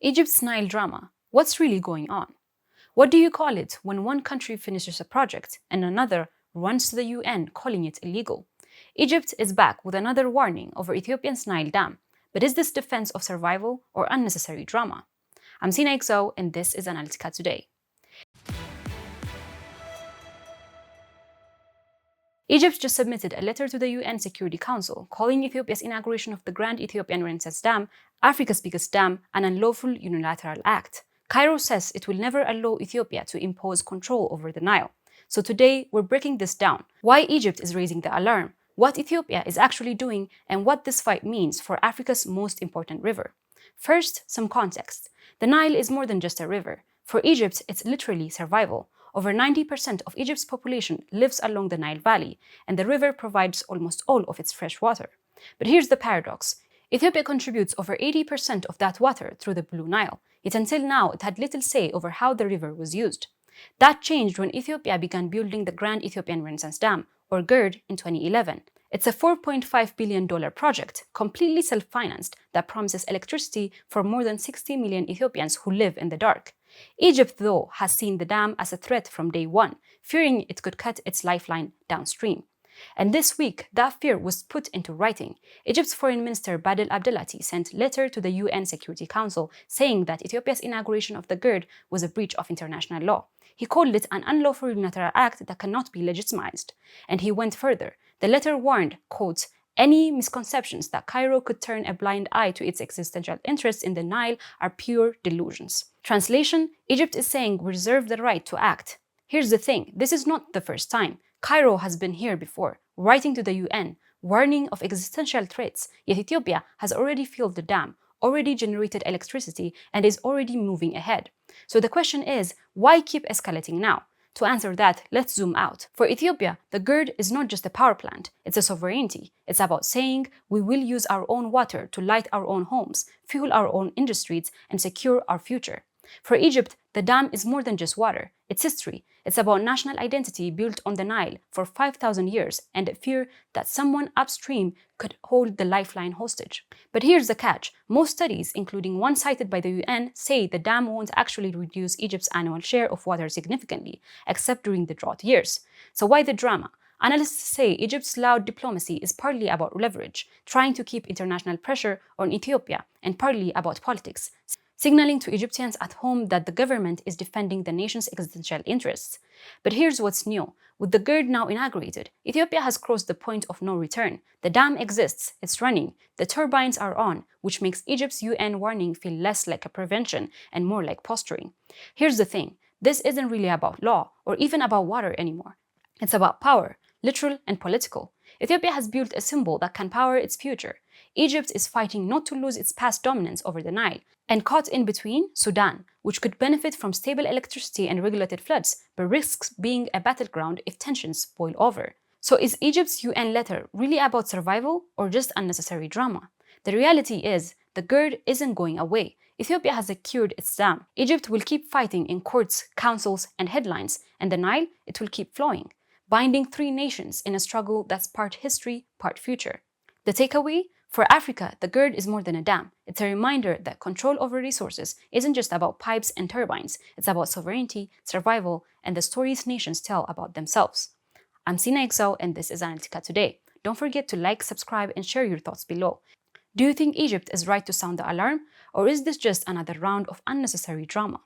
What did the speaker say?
Egypt's Nile drama. What's really going on? What do you call it when one country finishes a project and another runs to the UN calling it illegal? Egypt is back with another warning over Ethiopia's Nile dam. But is this defense of survival or unnecessary drama? I'm Sina XO and this is Analytica Today. Egypt just submitted a letter to the UN Security Council calling Ethiopia's inauguration of the Grand Ethiopian Renaissance Dam, Africa's biggest dam, an unlawful unilateral act. Cairo says it will never allow Ethiopia to impose control over the Nile. So today, we're breaking this down. Why Egypt is raising the alarm, what Ethiopia is actually doing, and what this fight means for Africa's most important river. First, some context. The Nile is more than just a river. For Egypt, it's literally survival. Over 90% of Egypt's population lives along the Nile Valley, and the river provides almost all of its fresh water. But here's the paradox. Ethiopia contributes over 80% of that water through the Blue Nile, yet until now it had little say over how the river was used. That changed when Ethiopia began building the Grand Ethiopian Renaissance Dam, or GERD, in 2011. It's a $4.5 billion project, completely self-financed, that promises electricity for more than 60 million Ethiopians who live in the dark. Egypt, though, has seen the dam as a threat from day one, fearing it could cut its lifeline downstream. And this week, that fear was put into writing. Egypt's Foreign Minister Badel Abdelati sent a letter to the UN Security Council saying that Ethiopia's inauguration of the GERD was a breach of international law. He called it an unlawful unilateral act that cannot be legitimized. And he went further. The letter warned, quote, any misconceptions that Cairo could turn a blind eye to its existential interests in the Nile are pure delusions. Translation, Egypt is saying we reserve the right to act. Here's the thing, this is not the first time. Cairo has been here before, writing to the UN, warning of existential threats, yet Ethiopia has already filled the dam, already generated electricity, and is already moving ahead. So the question is, why keep escalating now? To answer that, let's zoom out. For Ethiopia, the GERD is not just a power plant, it's a sovereignty. It's about saying we will use our own water to light our own homes, fuel our own industries, and secure our future. For Egypt, the dam is more than just water. It's history. It's about national identity built on the Nile for 5,000 years and a fear that someone upstream could hold the lifeline hostage. But here's the catch. Most studies, including one cited by the UN, say the dam won't actually reduce Egypt's annual share of water significantly, except during the drought years. So why the drama? Analysts say Egypt's loud diplomacy is partly about leverage, trying to keep international pressure on Ethiopia, and partly about politics, signaling to Egyptians at home that the government is defending the nation's existential interests. But here's what's new. With the GERD now inaugurated, Ethiopia has crossed the point of no return. The dam exists, it's running, the turbines are on, which makes Egypt's UN warning feel less like a prevention and more like posturing. Here's the thing, this isn't really about law or even about water anymore. It's about power, literal and political. Ethiopia has built a symbol that can power its future. Egypt is fighting not to lose its past dominance over the Nile, and caught in between, Sudan, which could benefit from stable electricity and regulated floods, but risks being a battleground if tensions boil over. So is Egypt's UN letter really about survival or just unnecessary drama? The reality is, the GERD isn't going away. Ethiopia has secured its dam. Egypt will keep fighting in courts, councils, and headlines, and the Nile, it will keep flowing, binding three nations in a struggle that's part history, part future. The takeaway? For Africa, the GERD is more than a dam. It's a reminder that control over resources isn't just about pipes and turbines. It's about sovereignty, survival, and the stories nations tell about themselves. I'm Sina XO, and this is Analytica Today. Don't forget to like, subscribe, and share your thoughts below. Do you think Egypt is right to sound the alarm, or is this just another round of unnecessary drama?